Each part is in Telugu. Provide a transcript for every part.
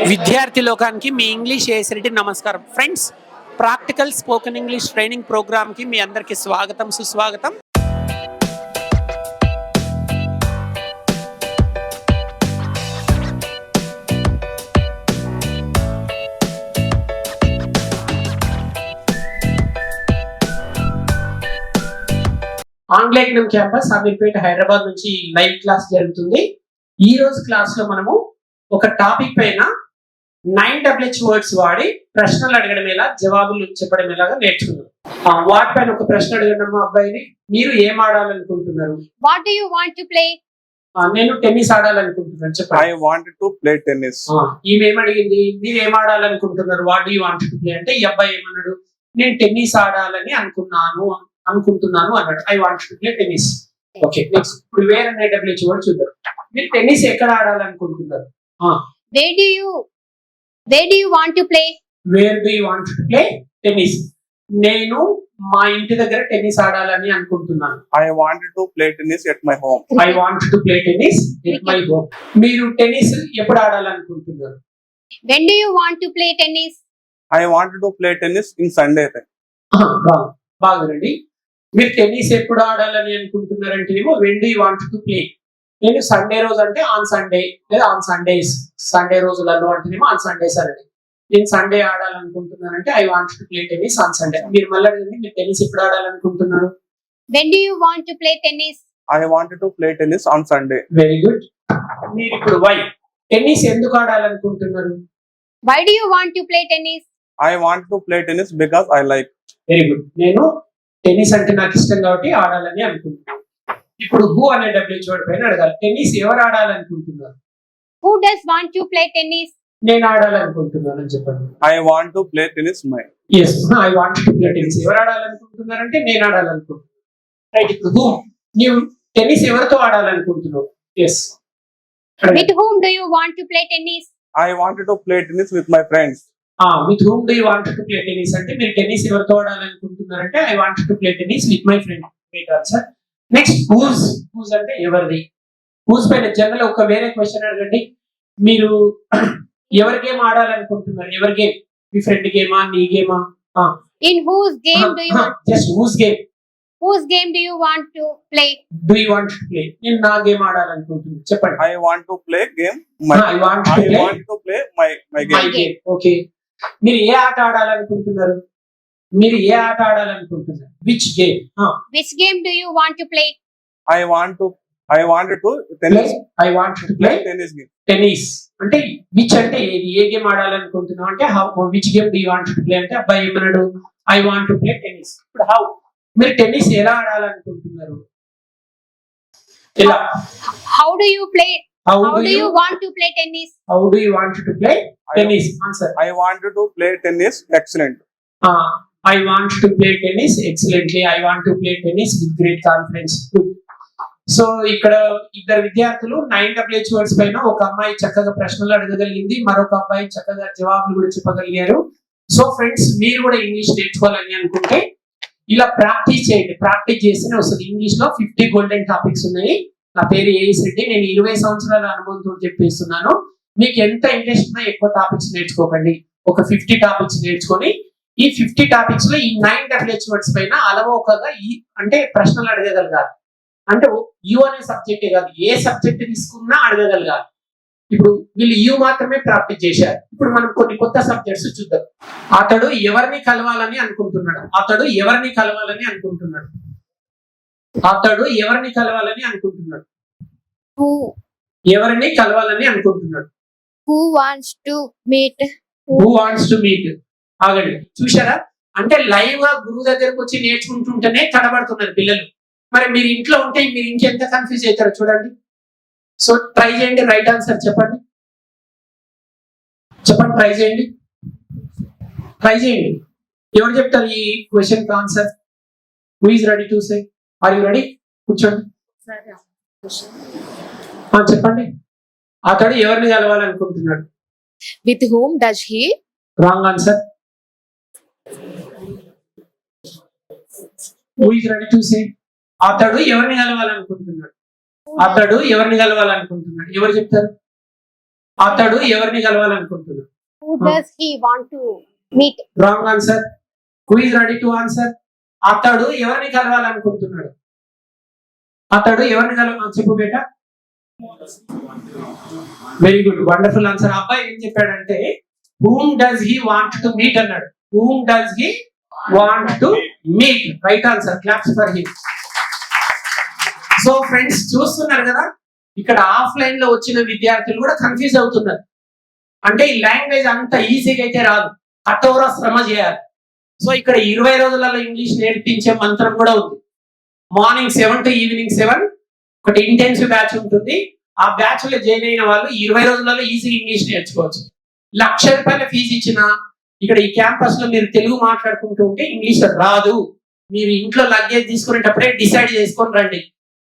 విద్యార్థి లోకానికి మీ ఇంగ్లీష్ ఏఎస్రెడ్డి నమస్కారం friends. Practical spoken English training ప్రోగ్రామ్కి మీ అందరికీ స్వాగతం సుస్వాగతం. ఆంగ్లేయనం క్యాంపస్ అమీర్పేట హైదరాబాద్ నుంచి లైవ్ క్లాస్ జరుగుతుంది. ఈ రోజు క్లాస్ లో మనము ఒక టాపిక్ పైన 9WH వర్డ్స్ వాడి ప్రశ్నలు అడగడం ఎలా, జవాబులు చెప్పడం ఎలాగా నేర్చుకున్నాం. వాటిపైన ఒక ప్రశ్న అడగడం అబ్బాయిని, మీరు ఏం ఆడాలనుకుంటున్నారు? What do you want to play? నేను టెన్నిస్ ఆడాలనుకుంటున్నాను చెప్పండి. I wanted to play tennis. ఈమె ఏమడిగింది, మీరు ఏం ఆడాలనుకుంటున్నారు? What do you want to play అంటే ఈ అబ్బాయి ఏమన్నాడు, నేను టెన్నిస్ ఆడాలని అనుకుంటున్నాను అన్నాడు. I want to play tennis. Okay, next ఇప్పుడు వేరే 9WH వర్డ్ చూద్దాం. మీరు టెన్నిస్ ఎక్కడ ఆడాలనుకుంటున్నారు? Where do you want to play? Where do you want to play tennis. నేను మా ఇంటి దగ్గర టెన్నిస్ ఆడాలని అనుకుంటున్నాను. I wanted to play tennis at my home. I want to play tennis at my home. మీరు టెన్నిస్ ఎప్పుడు ఆడాలనుకుంటున్నారు? When do you want to play tennis? I wanted to play tennis in Sunday time. బాగుందండి. మీరు టెన్నిస్ ఎప్పుడు ఆడాలని అనుకుంటున్నారంటే ఏమో when do you want to play. నేను సండే రోజు అంటే ఆన్ సండే లేదా ఆన్ సండేస్, సండే రోజులలో అంటేనేమో ఆన్ సండేస్ అనండి. నేను సండే ఆడాలనుకుంటున్నానంటే I want to play tennis on Sunday. మీరు మళ్ళీ అడగండి, మీరు టెన్నిస్ ఎప్పుడు ఆడాలనుకుంటున్నారు? When do you want to play tennis? I wanted to play tennis on Sunday. Very good. మీరు ఇప్పుడు వై టెన్నిస్ ఎందుకు ఆడాలనుకుంటున్నారు? Why do you want to play tennis? I want to play tennis because I like. Very good. నేను టెన్నిస్ అంటే నాకు ఇష్టం కాబట్టి ఆడాలని అనుకుంటున్నాను. ఇప్పుడు హూ అనే WH వర్డ్ పైన అడగాలి. టెన్నిస్ ఎవరు ఆడాలనుకుంటున్నారు? Who does want to play tennis? నేను ఆడాలనుకుంటున్నాను అని చెప్పండి. I want to play tennis. Yes, I want to play tennis. ఎవరు ఆడాలనుకుంటున్నారంటే నేను ఆడాలనుకుంటున్నాను. రైట్. ఇప్పుడు హూ, నీవు టెన్నిస్ ఎవరితో ఆడాలనుకుంటున్నావు? Yes. With whom do you want to play tennis? I wanted to play tennis with my friends. With whom do you want to play tennis అంటే మీరు టెన్నిస్ ఎవరితో ఆడాలనుకుంటున్నారంటే I want to play tennis with my friend. Right answer. Next whose అంటే ఎవరిది. హూజ్ పైన జనరల్ ఒక వేరే క్వశ్చన్ అడగండి. మీరు ఎవరి గేమ్ ఆడాలనుకుంటున్నారు? ఎవరి గేమ్? మీ ఫ్రెండ్ గేమా, నీ గేమా? In whose game do you want? Just whose game. Whose game do you want to play? Do you want to play. నేను నా గేమ్ ఆడాలనుకుంటున్నాను చెప్పండి. I want to play game. I want to play my my game. Game. Okay, మీరు ఏ ఆట ఆడాలనుకుంటున్నారు? మీరు ఏ ఆట ఆడాలనుకుంటున్నారు? Which game? Which game do you want to play? I wanted to tennis. I want to play Tennis game. Tennis అంటే విచ్ అంటే ఏది, ఏ గేమ్ ఆడాలనుకుంటున్నావు అంటే how, which game do you want to play అంటే అబ్బాయి ఏమన్నాడు, I want to play tennis. ఇప్పుడు హౌ, మీరు టెన్నిస్ ఎలా ఆడాలనుకుంటున్నారు? ఎలా? How do you play? How How do do you you want to play tennis? How do you want to play tennis? Answer. I wanted to play tennis excellent. I want to play tennis excellently. I want to play tennis with great confidence. So ఇక్కడ ఇద్దరు విద్యార్థులు 9WH వర్డ్స్ పైన ఒక అమ్మాయి చక్కగా ప్రశ్నలు అడగగలిగింది, మరొక అబ్బాయి చక్కగా జవాబులు కూడా చెప్పగలిగారు. సో ఫ్రెండ్స్, మీరు కూడా ఇంగ్లీష్ నేర్చుకోవాలని అనుకుంటే ఇలా ప్రాక్టీస్ చేయండి. ప్రాక్టీస్ చేస్తేనే వస్తుంది. ఇంగ్లీష్ లో 50 గోల్డెన్ టాపిక్స్ ఉన్నాయి. నా పేరు ఏఎస్ రెడ్డి. నేను 20 సంవత్సరాల అనుభవంతో చెప్పేస్తున్నాను. మీకు ఎంత ఇంట్రెస్ట్ ఉన్నా ఎక్కువ టాపిక్స్ నేర్చుకోకండి. ఒక 50 టాపిక్స్ నేర్చుకొని ఈ 50 టాపిక్స్ లో ఈ 9WH వర్డ్స్ పైన అలవోకగా అంటే ప్రశ్నలు అడగగలగాలి. అంటే యు అనే సబ్జెక్టే కాదు, ఏ సబ్జెక్ట్ తీసుకున్నా అడగగలగాలి. ఇప్పుడు వీళ్ళు యు మాత్రమే ప్రాక్టీస్ చేశారు. ఇప్పుడు మనం కొన్ని కొత్త సబ్జెక్ట్స్ చూద్దాం. అతడు ఎవరిని కలవాలని అనుకుంటున్నాడు? అతడు ఎవరిని కలవాలని అనుకుంటున్నాడు? అతడు ఎవరిని కలవాలని అనుకుంటున్నాడు? ఎవరిని కలవాలని అనుకుంటున్నాడు? Who wants to meet? Who wants to meet. ఆగండి, చూశారా? అంటే లైవ్ గా గురువు దగ్గరకు వచ్చి నేర్చుకుంటుంటేనే తడబడుతున్నారు పిల్లలు. మరి మీరు ఇంట్లో ఉంటే మీరు ఇంకెంత కన్ఫ్యూజ్ అవుతారో చూడండి. సో ట్రై చేయండి, రైట్ ఆన్సర్ చెప్పండి. ట్రై చేయండి, ట్రై చేయండి. ఎవరు చెప్తారు ఈ క్వశ్చన్ కి answer? Who is ready to say? Are you ready? కూర్చోండి. చెప్పండి. అతడు ఎవరిని కలవాలనుకుంటున్నాడు? With whom does he? Wrong answer. Who is ready to say? అతడు ఎవరిని కలవాలనుకుంటున్నాడు? ఎవరు చెప్తారు? అతడు ఎవరిని కలవాలనుకుంటున్నాడు? Who does he want to meet? Wrong answer. Who is ready to answer? అతడు ఎవరిని కలవాలనుకుంటున్నాడు? అతడు ఎవరిని చెప్పు బేట. Very good, wonderful answer. అబ్బాయి ఏం చెప్పాడంటే whom does he want to meet అన్నాడు. Whom does he want to meet, right answer. Claps for him. So friends చూస్తున్నారు కదా, ఇక్కడ ఆఫ్లైన్ లో వచ్చిన విద్యార్థులు కూడా కన్ఫ్యూజ్ అవుతున్నారు. అంటే ఈ లాంగ్వేజ్ అంత ఈజీగా అయితే రాదు, కఠోర శ్రమ చేయాలి. సో ఇక్కడ 20 రోజులలో ఇంగ్లీష్ నేర్పించే మంత్రం కూడా ఉంది. మార్నింగ్ 7 to ఈవినింగ్ 7 ఒకటి ఇంటెన్సివ్ బ్యాచ్ ఉంటుంది. ఆ బ్యాచ్ లో జాయిన్ అయిన వాళ్ళు 20 రోజులలో ఈజీ ఇంగ్లీష్ నేర్చుకోవచ్చు. ₹1,00,000 ఫీజు ఇచ్చిన ఇక్కడ ఈ క్యాంపస్ లో మీరు తెలుగు మాట్లాడుకుంటూ ఉంటే ఇంగ్లీష్ రాదు. మీరు ఇంట్లో లగేజ్ తీసుకునేటప్పుడే డిసైడ్ చేసుకొని రండి.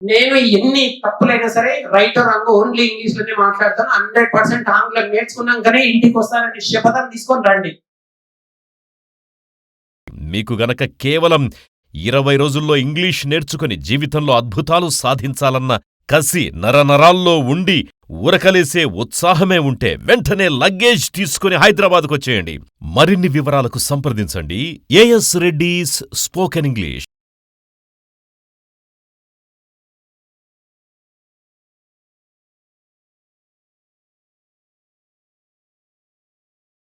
నేను ఎన్ని తప్పులైనా సరే right are wrong only English లోనే మాట్లాడతాను. 100% ఆంగ్లం నేర్చుకున్నాకనే ఇంటికి వస్తానని శపథం తీసుకొని రండి. మీకు గనక కేవలం 20 రోజుల్లో ఇంగ్లీష్ నేర్చుకుని జీవితంలో అద్భుతాలు సాధించాలన్న కసి నరనరాల్లో ఉండి ఊరకలేసే ఉత్సాహమే ఉంటే వెంటనే లగేజ్ తీసుకుని హైదరాబాద్కొచ్చేయండి. మరిన్ని వివరాలకు సంప్రదించండి ఏఎస్ రెడ్డీస్ స్పోకెన్ ఇంగ్లీష్.